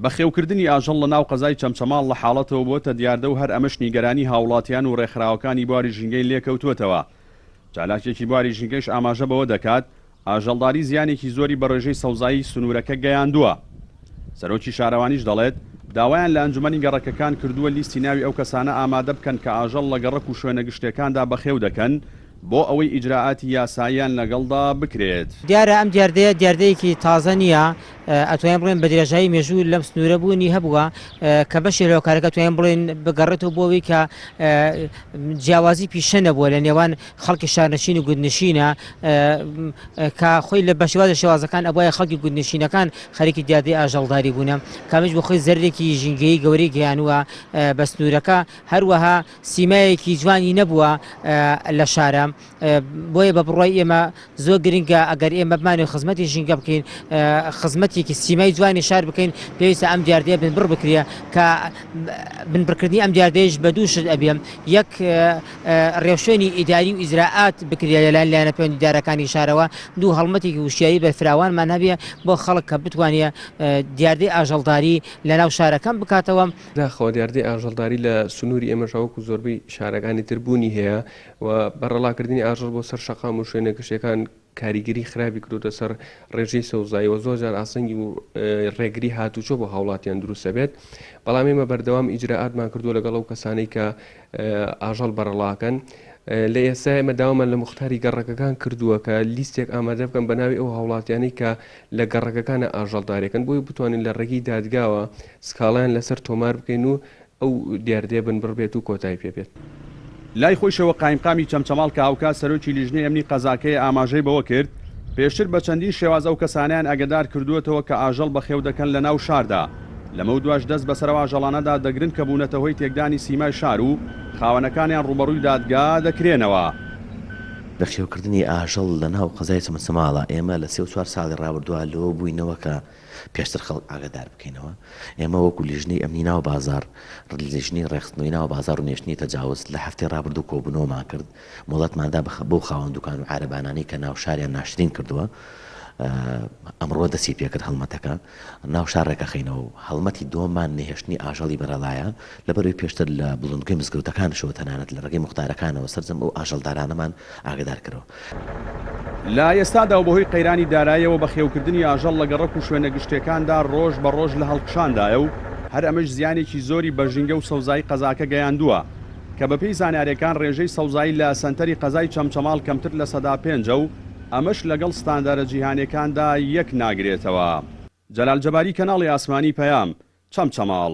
بە خێوکردنی ئاژەڵ لە ناو قەزای چەمچەماڵ لە حاڵەتەوە بۆتە دیارده و هەر ئەمەش نیگەرانی هاوڵاتیان و ڕێکخراوەکانی بواری ژینگەی لێکەوتووەتەوە. چالاکێکی بواری ژینگەیش ئاماژە بەوە دەکات ئاژەڵداری زیانێکی زۆری بە ڕێژەی سەوزایی سنوورەکە گەیاندووە. سەرۆکی شارەوانیش دەڵێت داوایان لە ئەنجومەنی گەڕەکەکان کردووە لیستی ناوی ئەو کەسانە ئامادە بکەن کە ئاژەڵ لە گەڕەک و شوێنە گشتەکاندا بەخێو دەکەن بۆ ئەوەی ئیجراعاتی یاساییان لەگەڵدا بکرێت. دیارە ئەم دیاردەیەکی تازە نییە، ئەتوانین بڵێن بە درێژایی مێژوو لەم سنوورە بوونی هەبووە کە بەشی لەو کارەکە توانین بڵێن بگەڕێتەوە بۆەوەی کە جیاوازی پیشە نەبووە لە نێوان خەڵکی شارنشین و گوندنشینە کە خۆی لە بەشێوازە شێوازەکان ئەوایە خەڵکی گوندنشینەکان خەریکی دیاردەی ئاژەڵداری بوونە کامیش بۆ خۆی زەرێکی ژینگەیی گەورەی گەیانووە بە سنوورەکە، هەروەها سیمایەکی جوانی نەبووە لە شارە. بۆیە بە بڕای ئێمە زۆر گرنگە ئەگەر ئێمە بمانێ خزمەتی ژینگە بکەین، خزمەتێکی سیمای جوانی شار بکەین، پێویستە ئەم دیاردەیە بنبڕ بکرێ کە بنبڕکردنی ئەم دیاردەیەش بە دوو شت ئەبێ، یەک ڕێوشێنی ئیداری و ئیجراعات بکرێ لەلایەن پەیوەندی دارەکانی شارەوە، دوو هەڵمەتێکی وشیایی بە فراوانمان هەبێ بۆ خەڵک کە بتوانێت دیاردەی ئاژەڵداری لە ناو شارەکان بکاتەوە. داخەوە دیاردەی ئاژەڵداری لە سنووری ئێمەش وەکو زۆربەی شارەکانی تربوونی هەیە و بەڕەڵاکردنی ئاژەڵ بۆ سەر شەقام و شوێنە گشتەکان کاریگەری خراپی کردوتە سەر ڕێژەی سەوزاییەوە، زۆر جار ئاسەنگی و ڕێگری هاتوچۆ بۆ هاوڵاتیان دروستە بێت. بەڵام ئێمە بەردەوام ئیجراعاتمان کردووە لەگەڵ ئەو کەسانەی کە ئاژەڵ بەڕەڵاکەن. لە ئێستا ئێمە داوامان لە مختاری گەڕەکەکان کردووە کە لیستێک ئامادە بکەن بە ناوی ئەو هاوڵاتیانەی کە لە گەڕەکەکانە ئاژەڵدارەکەن بۆی بتوانین لە ڕێگەی دادگاوە سکاڵیان لەسەر تۆمار بکەین و ئەو دیاردەیە بنبڕ بێت و کۆتایی پێ بێت. لای خۆشەوە قایمقامی چەمچەماڵ کە هاوکات سەرۆکی لیژنەی ئەمنی قەزاکەی ئاماژەی بەوە کرد پێشتر بە چەندین شێواز ئەو کەسانیان ئەگەدار کردووەتەوە کە ئاژەڵ بەخێو دەکەن لە ناو شاردا. لەمە دوای دەست بەسەرەوە ئاژەڵانەدا دەگرن کە بوونەتە هۆی تێکدانی سیمای شار و خاوەنەکانیان ڕوبەڕووی دادگا دەکرێنەوە. بەخێوکردنی ئاژەڵ لە ناو قەزای چەمچەماڵە ئێمە لە 3-4 ساڵی ڕابردووە لەوە بووینەوە کە پێشتر خەڵک ئاگادار بکەینەوە. ئێمە وەکو لیژنەی ئەمنی ناو بازار، لیژنەی ڕێخستنەوەی ناو بازار و نێشتنی تەجاوز لە هەفتەی ڕابردوو کۆبوونەوەمان کرد، مۆڵەتماندا بۆ خاوەن دوکان و عارەبانانەی کە ناو شاریان ناشرین کردووە. ئەمڕۆ دەسی پێکرد هەڵمەتەکە ناو شارێکە خینەوە و هەڵمەتی دۆمان نەهێشتنی ئاژەڵی بەرەڵایە لەبەروی پێشتر لە بڵندگوی مزگەوتەکانشەوە تەنانەت لە ڕێگەی مختارەکانەوە سەرجەم ئەو ئاژەڵدارانەمان ئاگادار کردەوە. لە ئێستادا و بەهۆی قەیرانی داراییەوە بە خێوکردنی ئاژەڵ لە گەڕەک و شوێنە گشتەکاندا ڕۆژ بە ڕۆژ لە هەڵکشاندایە و هەر ئەمەش زیانێکی زۆری بە ژینگە و سەوزایی قەزاکە گەیاندووە کە بەپێی زانیاریەکان ڕێژەی سەوزایی لە سەنتەری قەزای چەمچەماڵ کەمتر لە 5% و ئەمەش لەگەڵ ستاندەرە جیهانیەکاندا یەک ناگرێتەوە. جەلال جەباری، کەناڵی ئاسمانی پەیام، چەمچەماڵ.